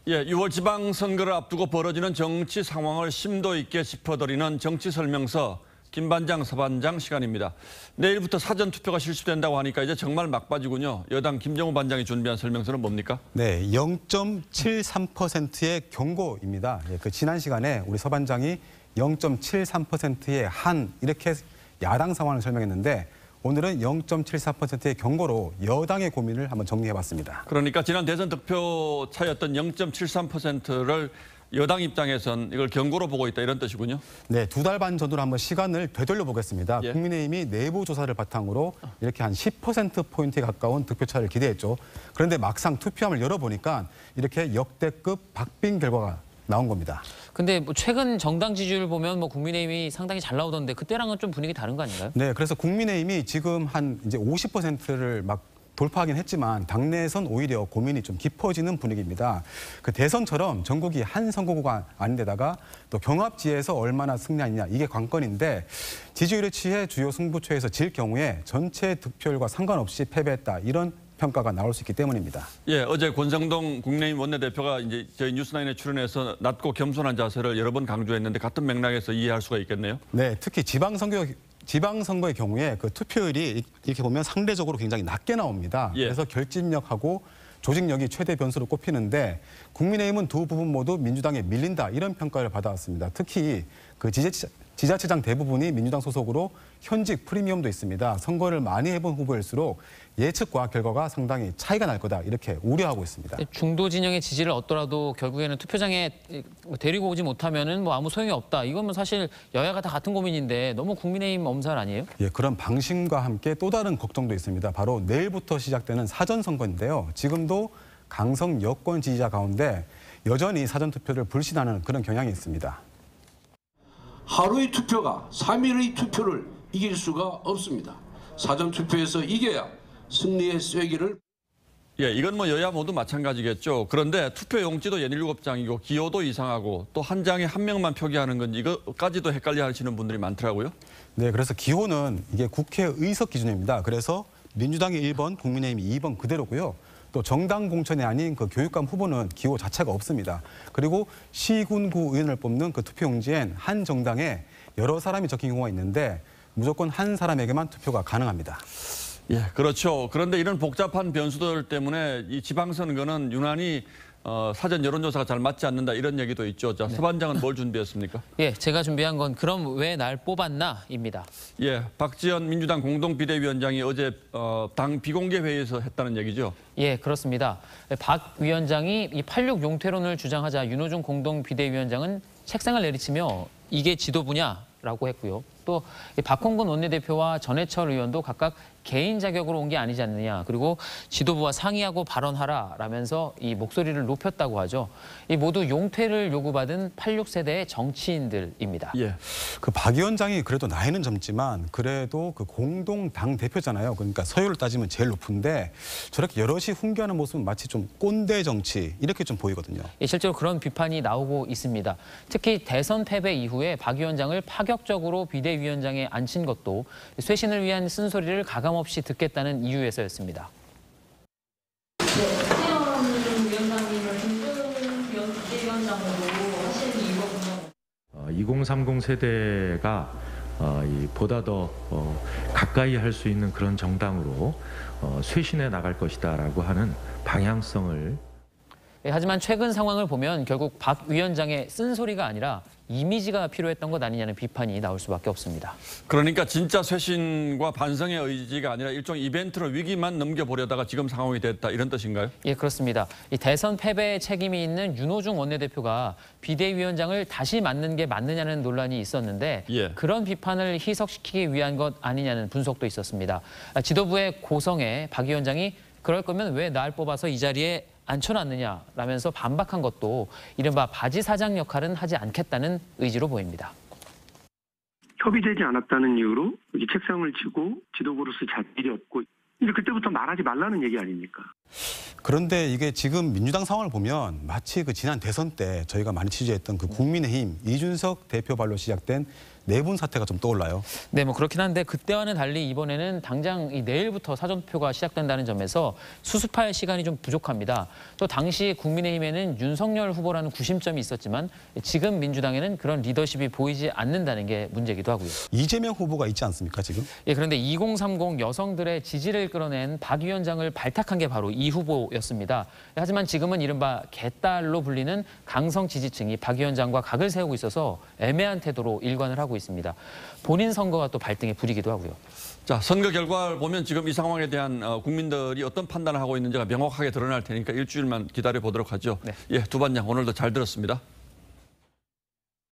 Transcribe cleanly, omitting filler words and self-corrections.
예, 6월 지방선거를 앞두고 벌어지는 정치 상황을 심도 있게 짚어드리는 정치 설명서 김반장, 서반장 시간입니다. 내일부터 사전투표가 실시된다고 하니까 이제 정말 막바지군요. 여당 김정우 반장이 준비한 설명서는 뭡니까? 네, 0.73%의 경고입니다. 예, 그 지난 시간에 우리 서반장이 0.73%의 한 이렇게 야당 상황을 설명했는데 오늘은 0.74%의 경고로 여당의 고민을 한번 정리해봤습니다. 그러니까 지난 대선 득표 차였던 0.73%를 여당 입장에선 이걸 경고로 보고 있다 이런 뜻이군요. 네, 2달 반 전으로 한번 시간을 되돌려 보겠습니다. 예. 국민의힘이 내부 조사를 바탕으로 이렇게 한 10%포인트에 가까운 득표차를 기대했죠. 그런데 막상 투표함을 열어보니까 이렇게 역대급 박빙 결과가 나온 겁니다. 근데 뭐 최근 정당 지지율 보면 뭐 국민의힘이 상당히 잘 나오던데 그때랑은 좀 분위기 다른 거 아닌가요? 네, 그래서 국민의힘이 지금 한 이제 50%를 막 돌파하긴 했지만 당내에선 오히려 고민이 좀 깊어지는 분위기입니다. 그 대선처럼 전국이 한 선거구가 아닌데다가 또 경합지에서 얼마나 승리하느냐 이게 관건인데 지지율에 취해 주요 승부처에서 질 경우에 전체 득표율과 상관없이 패배했다 이런 평가가 나올 수 있기 때문입니다. 예, 어제 권성동 국민의힘 원내대표가 이제 저희 뉴스나인에 출연해서 낮고 겸손한 자세를 여러 번 강조했는데 같은 맥락에서 이해할 수가 있겠네요. 네, 특히 지방선거의 경우에 그 투표율이 이렇게 보면 상대적으로 굉장히 낮게 나옵니다. 예. 그래서 결집력하고 조직력이 최대 변수로 꼽히는데 국민의힘은 두 부분 모두 민주당에 밀린다 이런 평가를 받아왔습니다. 특히 그 지자체장 대부분이 민주당 소속으로 현직 프리미엄도 있습니다. 선거를 많이 해본 후보일수록 예측과 결과가 상당히 차이가 날 거다 이렇게 우려하고 있습니다. 중도 진영의 지지를 얻더라도 결국에는 투표장에 데리고 오지 못하면은 뭐 아무 소용이 없다. 이건 뭐 사실 여야가 다 같은 고민인데 너무 국민의힘 엄살 아니에요? 예, 그런 방심과 함께 또 다른 걱정도 있습니다. 바로 내일부터 시작되는 사전선거인데요. 지금도 강성 여권 지지자 가운데 여전히 사전투표를 불신하는 그런 경향이 있습니다. 하루의 투표가 3일의 투표를 이길 수가 없습니다. 사전투표에서 이겨야 승리의 쐐기를. 예, 이건 뭐 여야 모두 마찬가지겠죠. 그런데 투표 용지도 17장이고 기호도 이상하고 또 한 장에 한 명만 표기하는 건지 이거까지도 헷갈려 하시는 분들이 많더라고요. 네, 그래서 기호는 이게 국회 의석 기준입니다. 그래서 민주당이 1번, 국민의힘이 2번 그대로고요. 또 정당 공천이 아닌 그 교육감 후보는 기호 자체가 없습니다. 그리고 시군구 의원을 뽑는 그 투표용지엔 한 정당에 여러 사람이 적힌 경우가 있는데 무조건 한 사람에게만 투표가 가능합니다. 예, 그렇죠. 그런데 이런 복잡한 변수들 때문에 이 지방선거는 유난히 사전 여론조사가 잘 맞지 않는다 이런 얘기도 있죠. 자, 서반장은 뭘 준비했습니까? 예, 제가 준비한 건 그럼 왜 날 뽑았나입니다. 예, 박지원 민주당 공동비대위원장이 어제 당 비공개 회의에서 했다는 얘기죠. 예, 그렇습니다. 박 위원장이 이 86 용퇴론을 주장하자 윤호중 공동비대위원장은 책상을 내리치며 이게 지도부냐라고 했고요. 또 박홍근 원내대표와 전해철 의원도 각각 개인 자격으로 온 게 아니지 않느냐. 그리고 지도부와 상의하고 발언하라라면서 이 목소리를 높였다고 하죠. 이 모두 용퇴를 요구받은 86세대의 정치인들입니다. 예. 그 박 위원장이 그래도 나이는 젊지만 그래도 그 공동 당 대표잖아요. 그러니까 서열을 따지면 제일 높은데 저렇게 여럿이 훈계하는 모습은 마치 좀 꼰대 정치 이렇게 좀 보이거든요. 예, 실제로 그런 비판이 나오고 있습니다. 특히 대선 패배 이후에 박 위원장을 파격적으로 비대위원장에 앉힌 것도 쇄신을 위한 쓴소리를 가감없이 듣겠다는 이유에서였습니다. 박지원 위원장님을 비대위원장으로 하시는 이유가 2030 세대가 보다 더 가까이 할 수 있는 그런 정당으로 쇄신해 나갈 것이다라고 하는 방향성을. 예, 하지만 최근 상황을 보면 결국 박 위원장의 쓴소리가 아니라 이미지가 필요했던 것 아니냐는 비판이 나올 수밖에 없습니다. 그러니까 진짜 쇄신과 반성의 의지가 아니라 일종의 이벤트로 위기만 넘겨보려다가 지금 상황이 됐다 이런 뜻인가요? 예, 그렇습니다. 이 대선 패배에 책임이 있는 윤호중 원내대표가 비대위원장을 다시 맡는 게 맞느냐는 논란이 있었는데 예. 그런 비판을 희석시키기 위한 것 아니냐는 분석도 있었습니다. 지도부의 고성에 박 위원장이 그럴 거면 왜 날 뽑아서 이 자리에 앉혀놨느냐라면서 반박한 것도 이른바 바지 사장 역할은 하지 않겠다는 의지로 보입니다. 협의되지 않았다는 이유로 여기 책상을 치고 지도부로서 자리를 얻고 이제 그때부터 말하지 말라는 얘기 아닙니까? 그런데 이게 지금 민주당 상황을 보면 마치 그 지난 대선 때 저희가 많이 취재했던 그 국민의힘 이준석 대표 발로 시작된 내분 사태가 좀 떠올라요. 네, 뭐 그렇긴 한데 그때와는 달리 이번에는 당장 이 내일부터 사전투표가 시작된다는 점에서 수습할 시간이 좀 부족합니다. 또 당시 국민의힘에는 윤석열 후보라는 구심점이 있었지만 지금 민주당에는 그런 리더십이 보이지 않는다는 게 문제이기도 하고요. 이재명 후보가 있지 않습니까, 지금? 예, 그런데 2030 여성들의 지지를 끌어낸 박 위원장을 발탁한 게 바로 이 후보였습니다. 하지만 지금은 이른바 개딸로 불리는 강성 지지층이 박 위원장과 각을 세우고 있어서 애매한 태도로 일관을 하고 있습니다. 본인 선거가 또 발등에 불이기도 하고요. 자, 선거 결과를 보면 지금 이 상황에 대한 국민들이 어떤 판단을 하고 있는지가 명확하게 드러날 테니까 일주일만 기다려 보도록 하죠. 네. 예, 두 반장 오늘도 잘 들었습니다.